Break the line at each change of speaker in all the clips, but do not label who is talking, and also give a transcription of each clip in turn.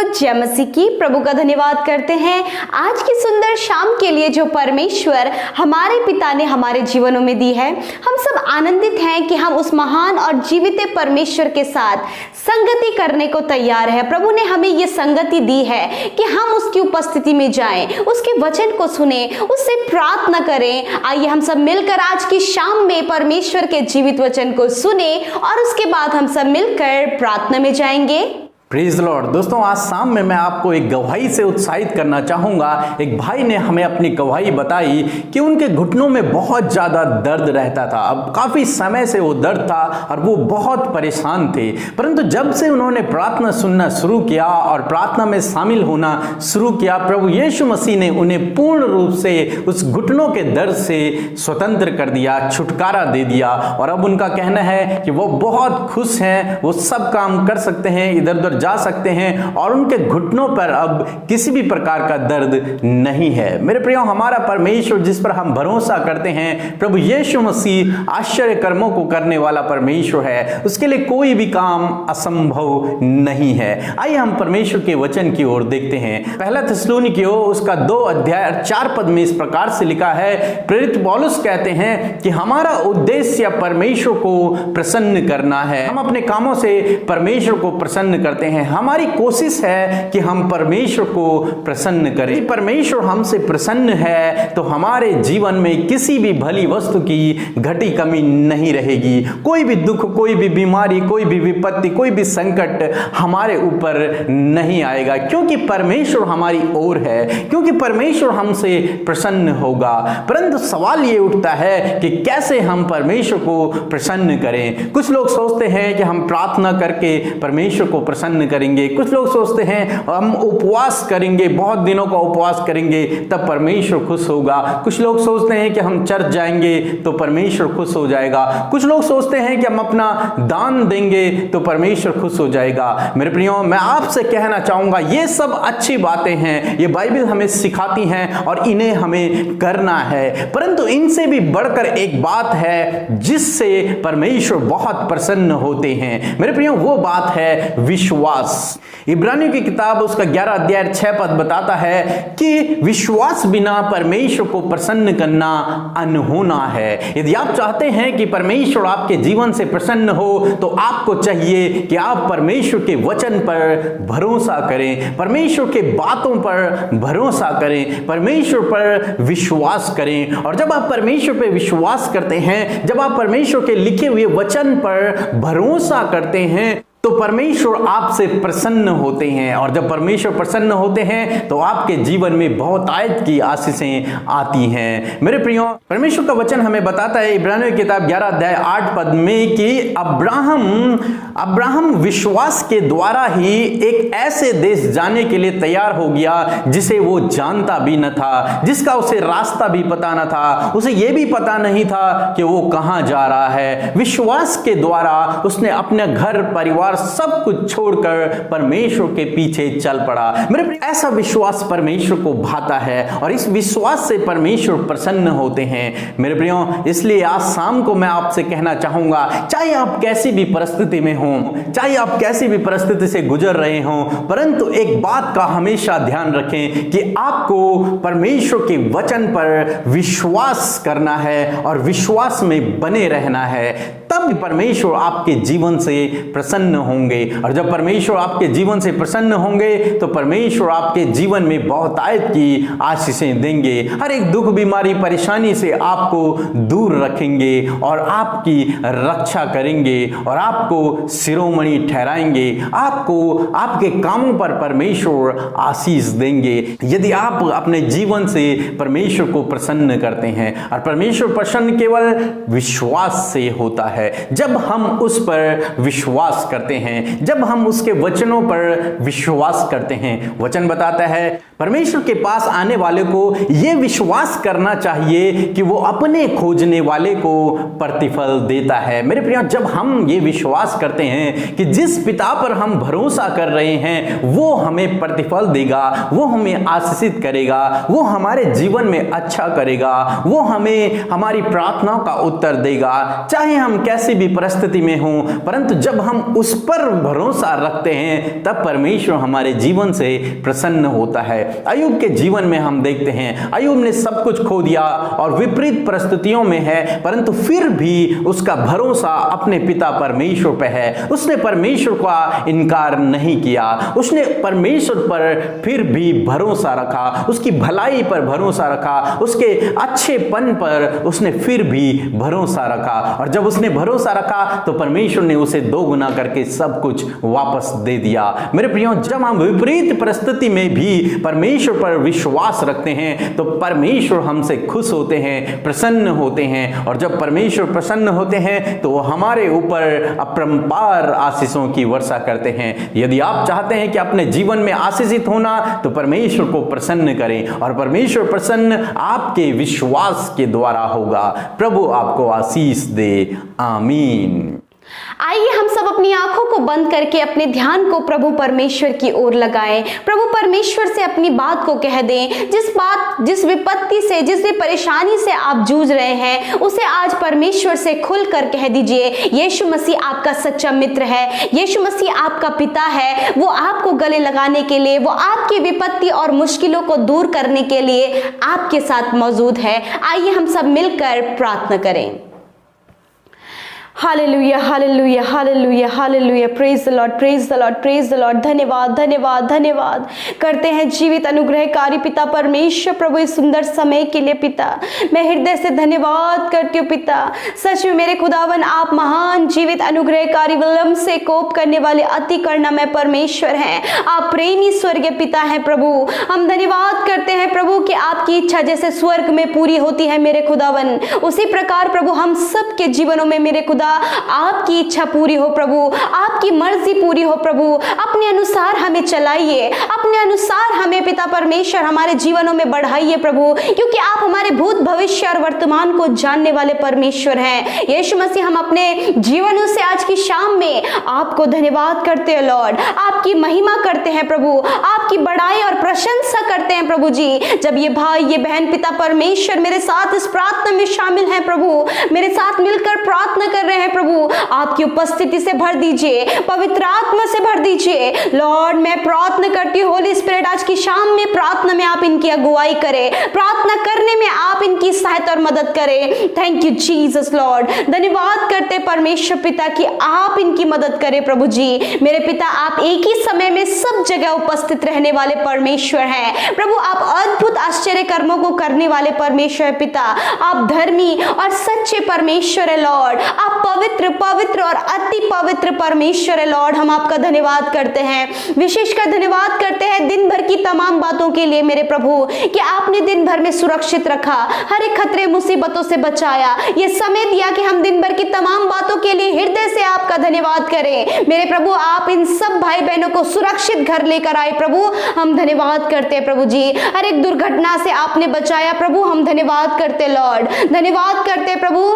जय मसीह की। प्रभु का धन्यवाद करते हैं आज की सुंदर शाम के लिए जो परमेश्वर हमारे पिता ने हमारे जीवनों में दी है। हम सब आनंदित हैं कि हम उस महान और जीवित परमेश्वर के साथ संगति करने को तैयार है। प्रभु ने हमें ये संगति दी है कि हम उसकी उपस्थिति में जाएं, उसके वचन को सुने, उससे प्रार्थना करें। आइए हम सब मिलकर आज की शाम में परमेश्वर के जीवित वचन को सुने और उसके बाद हम सब मिलकर प्रार्थना में जाएंगे।
Praise the Lord. दोस्तों, आज शाम में मैं आपको एक गवाही से उत्साहित करना चाहूँगा। एक भाई ने हमें अपनी गवाही बताई कि उनके घुटनों में बहुत ज़्यादा दर्द रहता था। अब काफ़ी समय से वो दर्द था और वो बहुत परेशान थे, परंतु जब से उन्होंने प्रार्थना सुनना शुरू किया और प्रार्थना में शामिल होना शुरू किया, प्रभु यीशु मसीह ने उन्हें पूर्ण रूप से उस घुटनों के दर्द से स्वतंत्र कर दिया, छुटकारा दे दिया। और अब उनका कहना है कि वो बहुत खुश हैं, वो सब काम कर सकते हैं, इधर उधर जा सकते हैं और उनके घुटनों पर अब किसी भी प्रकार का दर्द नहीं है। मेरे प्रियो, हमारा परमेश्वर जिस पर हम भरोसा करते हैं, प्रभु यीशु मसीह आश्चर्य कर्मों को करने वाला परमेश्वर है। उसके लिए कोई भी काम असंभव नहीं है। आइए हम परमेश्वर के वचन की ओर देखते हैं। पहला थिस्सलुनीकियों उसका 2 अध्याय 4 पद में इस प्रकार से लिखा है। प्रेरित पौलुस कहते हैं कि हमारा उद्देश्य परमेश्वर को प्रसन्न करना है। हम अपने कामों से परमेश्वर को प्रसन्न करते हैं। हमारी कोशिश है कि हम परमेश्वर को प्रसन्न करें। परमेश्वर हमसे प्रसन्न है तो हमारे जीवन में किसी भी भली वस्तु की घटी कमी नहीं रहेगी। कोई भी दुख, कोई भी बीमारी, कोई भी विपत्ति, कोई भी संकट हमारे ऊपर नहीं आएगा, क्योंकि परमेश्वर हमारी ओर है, क्योंकि परमेश्वर हमसे प्रसन्न होगा। परंतु सवाल ये उठता है कि कैसे हम परमेश्वर को प्रसन्न करें। कुछ लोग सोचते हैं कि हम प्रार्थना करके परमेश्वर को प्रसन्न करेंगे। कुछ लोग सोचते हैं हम उपवास करेंगे, बहुत दिनों का उपवास करेंगे तब परमेश्वर खुश होगा। कुछ लोग सोचते हैं कि हम चर्च जाएंगे तो परमेश्वर खुश हो जाएगा। कुछ लोग सोचते हैं कि हम अपना दान देंगे तो परमेश्वर खुश हो जाएगा। मेरे प्रियो, मैं आपसे कहना चाहूंगा, ये सब अच्छी बातें हैं, ये बाइबल हमें सिखाती हैं और इन्हें हमें करना है। परंतु इनसे भी बढ़कर एक बात है जिससे परमेश्वर बहुत प्रसन्न होते हैं। मेरे प्रियो, वो बात है विश्वास। इब्रानियों की किताब उसका 11 अध्याय 6 पद बताता है कि विश्वास बिना परमेश्वर को प्रसन्न करना अनहोना है। यदि आप चाहते हैं कि परमेश्वर आपके जीवन से प्रसन्न हो तो आपको चाहिए कि आप परमेश्वर के वचन पर भरोसा करें, परमेश्वर के बातों पर भरोसा करें, परमेश्वर पर विश्वास करें। और जब आप परमेश्वर पर विश्वास करते हैं, जब आप परमेश्वर के लिखे हुए वचन पर भरोसा करते हैं, तो परमेश्वर आपसे प्रसन्न होते हैं। और जब परमेश्वर प्रसन्न होते हैं तो आपके जीवन में बहुत आयत की आशीषें आती हैं। मेरे प्रियो, परमेश्वर का वचन हमें बताता है इब्रानियों की किताब 11 अध्याय 8 पद में कि अब्राहम विश्वास के द्वारा ही एक ऐसे देश जाने के लिए तैयार हो गया जिसे वो जानता भी न था, जिसका उसे रास्ता भी पता न था, उसे ये भी पता नहीं था कि वो कहां जा रहा है। विश्वास के द्वारा उसने अपने घर परिवार सब कुछ छोड़कर परमेश्वर के पीछे चल पड़ा। मेरे ऐसा विश्वास परमेश्वर को भाता है और इस विश्वास से परमेश्वर प्रसन्न होते हैं। मेरे प्रियो, इसलिए आज शाम को मैं आपसे कहना चाहूंगा, चाहे आप कैसी भी परिस्थिति में हो, चाहे आप कैसी भी परिस्थिति से गुजर रहे हो, परंतु एक बात का हमेशा ध्यान रखें कि आपको परमेश्वर के वचन पर विश्वास करना है और विश्वास में बने रहना है। तब परमेश्वर आपके जीवन से प्रसन्न होंगे। और जब परमेश्वर आपके जीवन से प्रसन्न होंगे तो परमेश्वर आपके जीवन में बहुत आयत की आशीषें देंगे। हर एक दुख, बीमारी, परेशानी से आपको दूर रखेंगे और आपकी रक्षा करेंगे और आपको शिरोमणि ठहराएंगे। आपको आपके कामों पर परमेश्वर आशीष देंगे यदि आप अपने जीवन से परमेश्वर को प्रसन्न करते हैं। और परमेश्वर प्रसन्न केवल विश्वास से होता है। जब हम उस पर विश्वास करते हैं, जब हम उसके वचनों पर विश्वास करते हैं। वचन बताता है परमेश्वर के पास आने वाले को यह विश्वास करना चाहिए कि वो अपने खोजने वाले को प्रतिफल देता है। मेरे प्रियो, जब हम ये विश्वास करते हैं कि जिस पिता पर हम भरोसा कर रहे हैं वो हमें प्रतिफल देगा, वो हमें आशीषित करेगा, वो हमारे जीवन में अच्छा करेगा, वो हमें हमारी प्रार्थनाओं का उत्तर देगा, चाहे हम कैसी भी परिस्थिति में हों, परंतु जब हम उस पर भरोसा रखते हैं तब परमेश्वर हमारे जीवन से प्रसन्न होता है। अय्यूब के जीवन में हम देखते हैं, अय्यूब ने सब कुछ खो दिया और विपरीत परिस्थितियों में है, परंतु फिर भी उसका भरोसा अपने पिता परमेश्वर पर है। उसने परमेश्वर का इनकार नहीं किया, उसने परमेश्वर पर फिर भी भरोसा रखा, उसकी भलाई पर भरोसा रखा, उसके अच्छेपन पर उसने फिर भी भरोसा रखा। और जब उसने भरोसा रखा तो परमेश्वर ने उसे 2 गुना करके सब कुछ वापस दे दिया। मेरे प्रियो, जब हम विपरीत परिस्थिति में भी परमेश्वर पर विश्वास रखते हैं तो परमेश्वर हमसे खुश होते हैं, प्रसन्न होते हैं। और जब परमेश्वर प्रसन्न होते हैं तो हमारे ऊपर अपरंपार आशीषों की वर्षा करते हैं। यदि आप चाहते हैं कि अपने जीवन में आशीषित होना तो परमेश्वर को प्रसन्न करें, और परमेश्वर प्रसन्न आपके विश्वास के द्वारा होगा। प्रभु आपको आशीष दे। आमीन।
आइए हम सब अपनी आंखों को बंद करके अपने ध्यान को प्रभु परमेश्वर की ओर लगाएं। प्रभु परमेश्वर से अपनी बात को कह दें। जिस विपत्ति से, जिस भी परेशानी से आप जूझ रहे हैं, उसे आज परमेश्वर से खुलकर कह दीजिए। यीशु मसीह आपका सच्चा मित्र है, यीशु मसीह आपका पिता है। वो आपको गले लगाने के लिए, वो आपकी विपत्ति और मुश्किलों को दूर करने के लिए आपके साथ मौजूद है। आइए हम सब मिलकर प्रार्थना करें। Hallelujah, hallelujah, hallelujah, hallelujah. Praise the Lord, praise the Lord, praise the Lord. धन्यवाद, धन्यवाद, धन्यवाद करते हैं जीवित अनुग्रहकारी पिता परमेश्वर प्रभु इस सुंदर समय के लिए। पिता, मैं हृदय से धन्यवाद करती हूँ पिता। सच में मेरे खुदावन, आप महान जीवित अनुग्रहकारी, विलंब से कोप करने वाले, अति करुणामय परमेश्वर हैं। आप प्रेमी स्वर्गीय पिता हैं प्रभु। हम धन्यवाद करते हैं प्रभु कि आपकी इच्छा जैसे स्वर्ग में पूरी होती है मेरे खुदावन, उसी प्रकार प्रभु हम सबके जीवनों में मेरे खुदा आपकी इच्छा पूरी हो प्रभु, आपकी मर्जी पूरी हो प्रभु। अपने अनुसार हमें चलाइए, अपने अनुसार हमें पिता परमेश्वर हमारे जीवनों में बढ़ाइए प्रभु, क्योंकि आप हमारे भूत, भविष्य और वर्तमान को जानने वाले परमेश्वर हैं। यीशु मसीह, हम अपने जीवनों से आज की शाम में आपको धन्यवाद करते हैं लॉर्ड, आपकी महिमा करते हैं प्रभु, आपकी बड़ाई और प्रशंसा करते हैं प्रभु जी। जब ये भाई, ये बहन पिता परमेश्वर मेरे साथ इस प्रार्थना में शामिल हैं प्रभु, मेरे साथ मिलकर प्रार्थना कर रहे हैं प्रभु, आपकी उपस्थिति से भर दीजिए, पवित्र आत्मा से भर दीजिए लॉर्ड। मैं प्रार्थना करती हूँ होली स्पिरिट, आज की शाम में प्रार्थना में आप इनकी अगुवाई करें, प्रार्थना करने में आप इनकी सहायता और मदद करें। Thank you Jesus Lord. धन्यवाद करते परमेश्वर पिता कि आप इनकी मदद करें प्रभु जी। मेरे पिता, आप एक ही समय में सब जगह उपस्थित रहने वाले परमेश्वर हैं प्रभु। आप अद्भुत आश्चर्य कर्मों को करने वाले परमेश्वर पिता, आप धर्मी और सच्चे परमेश्वर है लॉर्ड। आप पवित्र, पवित्र और अति पवित्र परमेश्वर है लॉर्ड। हम आपका धन्यवाद करते हैं, विशेषकर धन्यवाद करते हैं दिन भर की तमाम बातों के लिए मेरे प्रभु, कि आपने दिन भर में सुरक्षित रखा, हर एक खतरे मुसीबतों से बचाया, ये समय दिया कि हम दिन भर की तमाम बातों के लिए हृदय से आपका धन्यवाद करें मेरे प्रभु। आप इन सब भाई बहनों को सुरक्षित घर लेकर आए प्रभु, हम धन्यवाद करते हैं प्रभु जी। हर एक दुर्घटना से आपने बचाया प्रभु, हम धन्यवाद करते लॉर्ड, धन्यवाद करते प्रभु।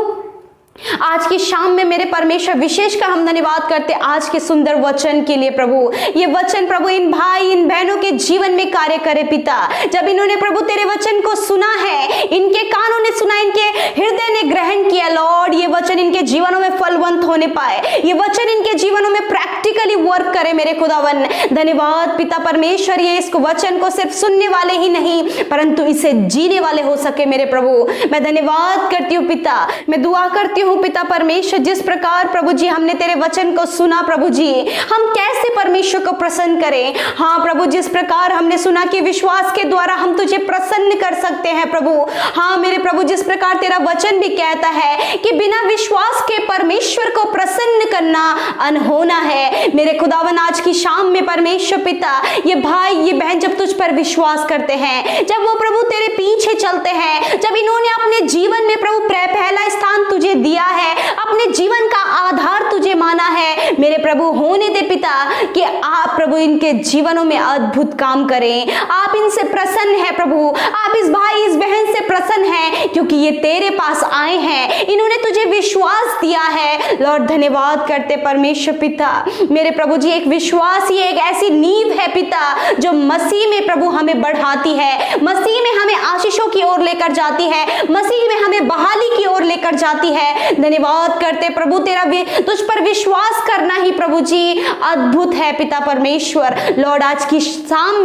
आज की शाम में मेरे परमेश्वर विशेषकर हम धन्यवाद करते आज के सुंदर वचन के लिए प्रभु। ये वचन प्रभु इन भाई, इन बहनों के जीवन में कार्य करे पिता। जब इन्होंने प्रभु तेरे वचन को सुना है, इनके कानों ने सुना, इनके हृदय ने ग्रहण किया लॉर्ड, ये वचन इनके जीवनों में फलवंत होने पाए, ये वचन इनके जीवनों में प्रैक्टिकली वर्क करे मेरे खुदावन। धन्यवाद पिता परमेश्वर, ये इस वचन को सिर्फ सुनने वाले ही नहीं परंतु इसे जीने वाले हो सके मेरे प्रभु। मैं धन्यवाद करती हूँ पिता। मैं दुआ करती हूँ पिता परमेश्वर, जिस प्रकार प्रभु जी हमने तेरे वचन को सुना प्रभु जी, हम कैसे परमेश्वर को प्रसन्न करें। हाँ प्रभु, जिस प्रकार हमने सुना कि विश्वास के द्वारा हम तुझे प्रसन्न कर सकते हैं प्रभु। हाँ मेरे प्रभु, जिस प्रकार तेरा वचन भी कहता है कि बिना विश्वास के परमेश्वर को प्रसन्न करना अनहोना है मेरे खुदावन। आज की शाम में परमेश्वर पिता, ये भाई, ये बहन जब तुझ पर विश्वास करते हैं, जब वो प्रभु तेरे पीछे चलते हैं, जब इन्होंने अपने जीवन में प्रभु पहला स्थान तुझे दिया है, अपने जीवन का आधार तुझे माना है मेरे प्रभु होने दे पिता कि आप प्रभु इनके जीवनों में अद्भुत काम करें। आप इनसे प्रसन्न है प्रभु, आप इस भाई इस बहन से प्रसन्न है क्योंकि ये तेरे पास आए हैं, इन्होंने तुझे विश्वास दिया है। लॉर्ड धन्यवाद करते परमेश्वर पिता, मेरे प्रभु जी एक विश्वास ही एक ऐसी नींव है पिता जो मसीह में प्रभु हमें बढ़ाती है, मसीह में हमें आशीषों की ओर लेकर जाती है, मसीह में हमें बहाली की ओर लेकर जाती है। धन्यवाद करते प्रभु, तेरा तुझ पर विश्वास करना ही प्रभु जी अद्भुत है पिता परमेश्वर। लॉर्ड आज की शाम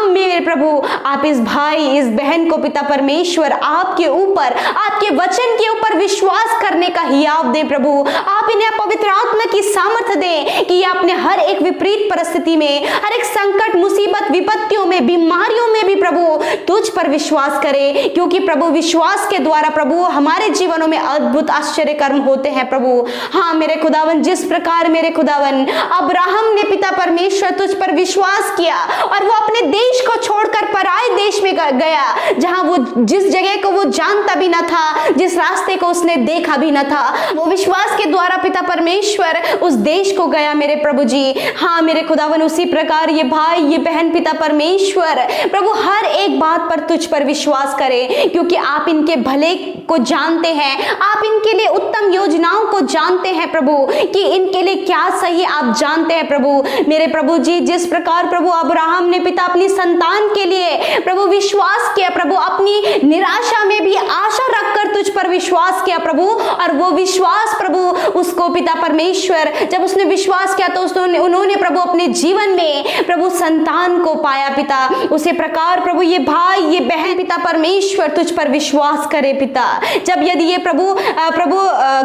में मेरे प्रभु आप इस भाई इस बहन को पिता परमेश्वर आपके ऊपर, आपके वचन के ऊपर विश्वास करने का हियाव दे प्रभु। आप इन्हें पवित्र आत्मा की सामर्थ्य दें कि ये अपने हर एक विपरीत परिस्थिति में, हर एक संकट मुसीबत विपत्तियों में बीमारियों में भी प्रभु तुझ पर विश्वास करे, क्योंकि प्रभु विश्वास के द्वारा प्रभु हमारे जीवनों में अद्भुत आश्चर्य कर्म होते हैं प्रभु। हाँ मेरे खुदावन, जिस प्रकार मेरे खुदावन अब्राहम ने पिता परमेश्वर तुझ पर विश्वास किया और वो अपने देश को छोड़कर पराए देश में गया, जहां वो जिस जगह को वो जानता भी ना था, जिस रास्ते को उसने देखा भी ना था, वो विश्वास के द्वारा पिता परमेश्वर उस देश को गया मेरे प्रभु जी। हाँ मेरे खुदावन, उसी प्रकार ये भाई ये बहन पिता परमेश्वर प्रभु हर एक बात पर तुझ पर विश्वास करे, क्योंकि आप इनके भले को जानते हैं, आप इनके लिए उत्तम योजनाओं को जानते हैं प्रभु, कि इनके लिए क्या सही आप जानते हैं प्रभु। मेरे प्रभु जी जिस प्रकार प्रभु अब्राहम ने पिता अपनी संतान के लिए प्रभु विश्वास किया प्रभु, अपनी निराशा में भी आशा रखकर तुझ पर विश्वास किया प्रभु, और वो विश्वास प्रभु उसको पिता परमेश्वर जब उसने विश्वास किया तो उन्होंने प्रभु अपने जीवन में प्रभु संतान को पाया पिता। उसी प्रकार प्रभु ये भाई ये बहन पिता परमेश्वर तुझ पर विश्वास करे पिता, जब यदि ये प्रभु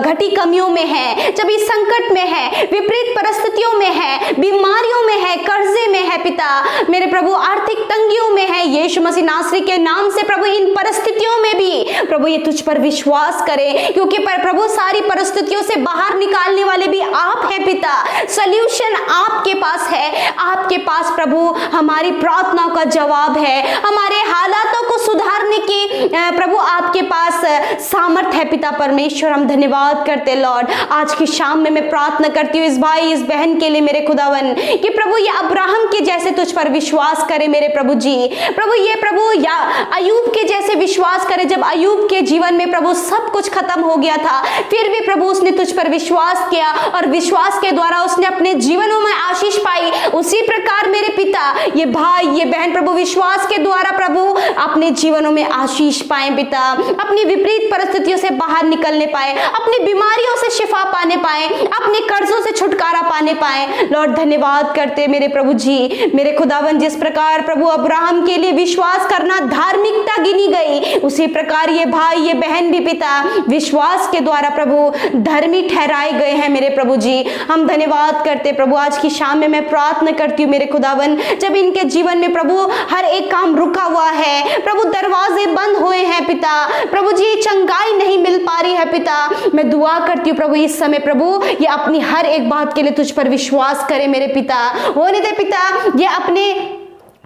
घटी कमियों में है, जब इस संकट में है, विपरीत परिस्थितियों में है, बीमारियों में है, कर्जे में है पिता, मेरे प्रभु आर्थिक तंगियों में है, यीशु मसीह नासरी के नाम से प्रभु इन परिस्थितियों में भी प्रभु ये तुझ पर विश्वास करे, क्योंकि प्रभु सारी परिस्थितियों से बाहर निकालने वाले भी आप हैं पिता। सॉल्यूशन आपके पास है, आपके पास प्रभु हमारी प्रार्थनाओं का जवाब है, हमारे हालातों को सुधारने की प्रभु आपके पास सामर्थ्य है पिता परमेश्वर। हम धन्यवाद करते लॉर्ड। आज की शाम में मैं प्रार्थना करती हूँ इस भाई इस बहन के लिए मेरे खुदावन, कि प्रभु ये अब्राहम के जैसे तुझ पर विश्वास करे मेरे प्रभु जी। प्रभु ये प्रभु या अयूब के जैसे विश्वास करे, जब अयूब के जीवन में प्रभु सब कुछ खत्म हो गया था, फिर भी प्रभु उसने तुझ पर विश्वास किया और विश्वास के द्वारा उसने अपने जीवनों में आशीष पाई। उसी प्रकार मेरे पिता ये भाई ये बहन प्रभु विश्वास के द्वारा प्रभु अपने जीवनों में आशीष पाए पिता, अपनी विपरीत परिस्थितियों से बाहर निकलने पाए, अपनी बीमारियों से शिफा पाने पाए, अपने कर्जों से छुटकारा पाने पाए। लॉर्ड धन्यवाद करते मेरे प्रभु जी मेरे खुदावन, जिस प्रकार प्रभु अब्राहम के लिए विश्वास करना धार्मिकता गिनी गई, उसी प्रकार ये भाई ये बहन भी पिता विश्वास के द्वारा प्रभु धर्मी ठहराए गए हैं मेरे प्रभु जी। हम धन्यवाद करते प्रभु। आज की शाम में मैं प्रार्थना करती हूँ मेरे खुदावन, जब इनके जीवन में प्रभु हर एक काम रुका हुआ है, प्रभु दरवाजे बंद हुए हैं पिता, प्रभु जी चंगाई नहीं मिल पा रही है पिता, मैं दुआ करती हूँ प्रभु इस समय प्रभु ये अपनी हर एक बात के लिए तुझ पर विश्वास करे मेरे पिता। होने दे पिता ये अपने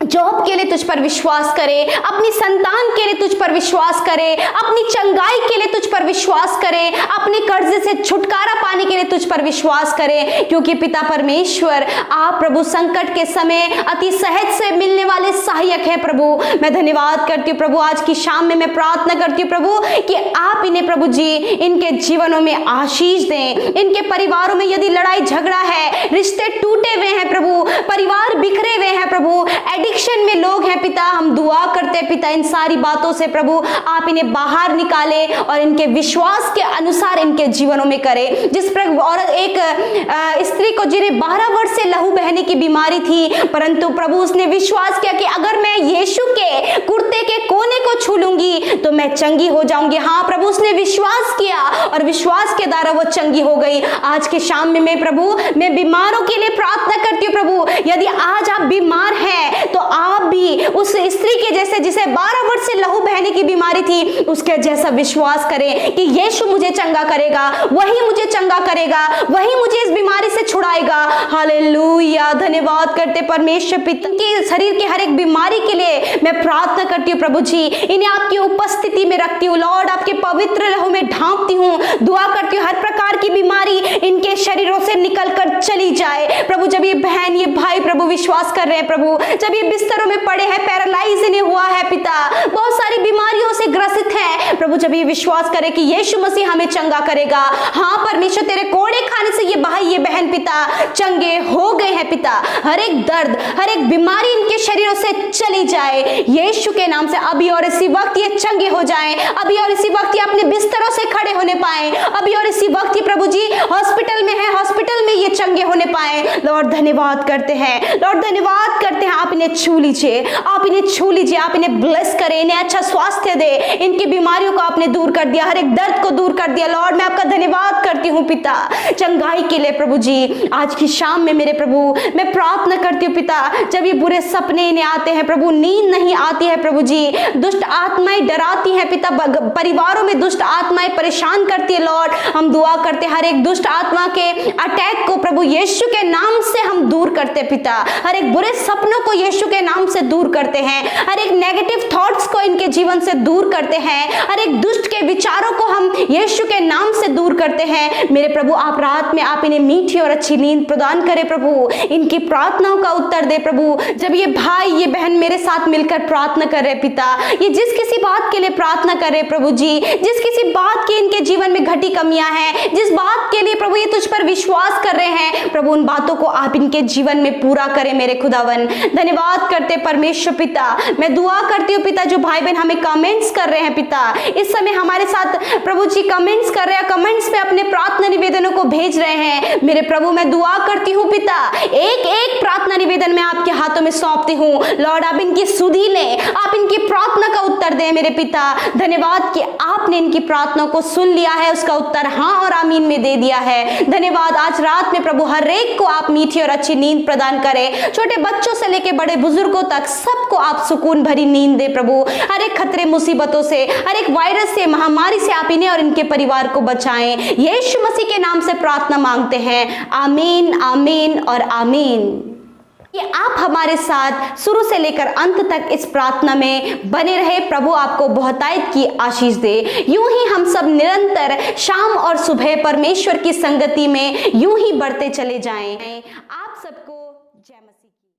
जॉब के लिए तुझ पर विश्वास करे, अपनी संतान के लिए तुझ पर विश्वास करे, अपनी चंगाई के लिए तुझ पर विश्वास करे, अपने कर्जे से छुटकारा पाने के लिए तुझ पर विश्वास करे, क्योंकि पिता परमेश्वर आप प्रभु संकट के समय अति सहज से मिलने वाले सहायक है प्रभु। मैं धन्यवाद करती हूँ प्रभु। आज की शाम में मैं प्रार्थना करती हूँ प्रभु कि आप इन्हें प्रभु जी इनके जीवनों में आशीष दें। इनके परिवारों में यदि लड़ाई झगड़ा है, रिश्ते टूटे हुए हैं प्रभु, परिवार बिखरे हुए हैं प्रभु, एडिक्शन में लोग हैं पिता, हम दुआ करते हैं पिता इन सारी बातों से प्रभु आप इन्हें बाहर निकाले और इनके विश्वास के अनुसार इनके जीवनों में करें। जिस पर औरत एक स्त्री को जिन्हें 12 वर्ष से लहू बहने की बीमारी थी, परंतु प्रभु उसने विश्वास किया कि अगर मैं यीशु के कुर्ते के कोने को छू लूंगी तो मैं चंगी हो जाऊंगी। हाँ प्रभु उसने विश्वास किया और विश्वास के द्वारा वो चंगी हो गई। आज के शाम में मैं प्रभु मैं बीमारों के लिए प्रार्थना करती हूँ प्रभु, यदि आज आप बीमार हैं तो आप भी उस स्त्री के जैसे जिसे 12 वर्ष से लहू बहने की बीमारी थी उसके जैसा विश्वास करें कि यीशु मुझे चंगा करेगा, वही मुझे चंगा करेगा, वही मुझे इस बीमारी से छुड़ाएगा। हालेलुया। धन्यवाद करते परमेश्वर पिता के शरीर की हर एक बीमारी के लिए मैं प्रार्थना करती हूँ प्रभु जी, इन्हें आपकी उपस्थिति में रखती हूँ लॉर्ड, आपके पवित्र लहू में ढांपती हूँ, दुआ करती हूँ हर प्रकार की बीमारी इनके शरीरों से निकलकर चली जाए। प्रभु जब ये बहन ये भाई प्रभु विश्वास कर रहे हैं प्रभु, जब ये बिस्तरों में पड़े हैं, पैरालाइज इन्हें हुआ है पिता, बहुत सारी बीमारियों से ग्रसित हैं प्रभु, जब ये विश्वास करे कि यीशु मसीह हमें चंगा करेगा, हाँ परमेश्वर तेरे कोड़े खाने से ये भाई ये बहन पिता चंगे हो गए हैं पिता। हर एक दर्द हर एक बीमारी इनके शरीरों से चली जाए यीशु के नाम से। अभी और इसी वक्त ये चंगे हो जाएं, अभी और इसी वक्त ये अपने बिस्तरों से खड़े होने पाए, अभी और इसी वक्त ये प्रभु जी हॉस्पिटल में है, हॉस्पिटल में ये चंगे होने पाए। लॉर्ड धन्यवाद करते हैं, लॉर्ड धन्यवाद करते हैं। आप इन्हें छू लीजिए, आप इन्हें छू लीजिए, आप इन्हें ब्लेस करें, इन्हें अच्छा स्वास्थ्य दे। इनकी बीमारियों को आपने दूर कर दिया, हर एक दर्द को दूर कर दिया। लॉर्ड मैं आपका धन्यवाद करती हूँ पिता चंगाई के लिए प्रभु जी। आज की शाम में मेरे प्रभु मैं प्रार्थना करती हूँ पिता, जब ये बुरे सपने इन्हें आते हैं प्रभु, नींद नहीं आती है प्रभु जी, दुष्ट आत्माएं डराती हैं पिता, परिवारों में दुष्ट आत्माएं परेशान करती है लॉर्ड, हम दुआ करते हर एक दुष्ट आत्मा के अटैक को प्रभु यीशु के नाम से हम दूर करते पिता, हर एक बुरे सपनों को यीशु के नाम से दूर करते हैं, हर एक नेगेटिव थॉट्स को इनके जीवन से दूर करते हैं, हर एक दुष्ट के विचारों को हम यीशु के नाम से दूर करते हैं। मेरे प्रभु आप रात में आप इन्हें मीठी और अच्छी नींद प्रदान करें प्रभु, इनकी प्रार्थनाओं का उत्तर दे प्रभु। जब ये भाई ये बहन मेरे साथ मिलकर प्रार्थना कर रहे पिता, ये जिस किसी बात के लिए प्रार्थना कर रहे प्रभु जी, जिस किसी बात की इनके जीवन में घटी कमियां हैं, जिस बात के लिए प्रभु ये तुझ पर विश्वास कर रहे हैं प्रभु, उन बातों को आप इनके जीवन में पूरा करें मेरे खुदावन। धन्यवाद करते परमेश्वर पिता, मैं दुआ करती हूँ पिता जो भाई बहन हमें कमेंट्स कर रहे हैं पिता, इस समय हमारे साथ प्रभु जी कमेंट्स कर रहे हैं, कमेंट्स में अपने प्रार्थना निवेदनों को भेज रहे हैं मेरे प्रभु, मैं दुआ करती हूँ पिता एक एक प्रार्थना निवेदन में आपके हाथों में सौंपती हूँ लॉर्ड, आप इनकी सुधी लें, आप इनकी प्रार्थना का उत्तर दें मेरे पिता। धन्यवाद कि आपने इनकी प्रार्थना को सुन लिया है, उसका उत्तर हाँ और आमीन में दे दिया है। धन्यवाद आज रात में प्रभु हर एक को आप मीठी और अच्छी नींद प्रदान करें, छोटे बच्चों से लेकर बड़े बुजुर्गों तक सबको आप सुकून भरी नींद दे प्रभु, हर एक खतरे मुसीबतों से, हर एक वायरस से, महामारी से आप इन्हें और इनके परिवार को बचाएं। यीशु मसीह के नाम से प्रार्थना मांगते हैं, आमीन आमीन और आमीन। कि आप हमारे साथ शुरू से लेकर अंत तक इस प्रार्थना में बने रहे। प्रभु आपको बहुतायत की आशीष दे। यूं ही हम सब निरंतर शाम और सुबह परमेश्वर की संगति में यूं ही बढ़ते चले जाएं। आप सबको जय मसीह की।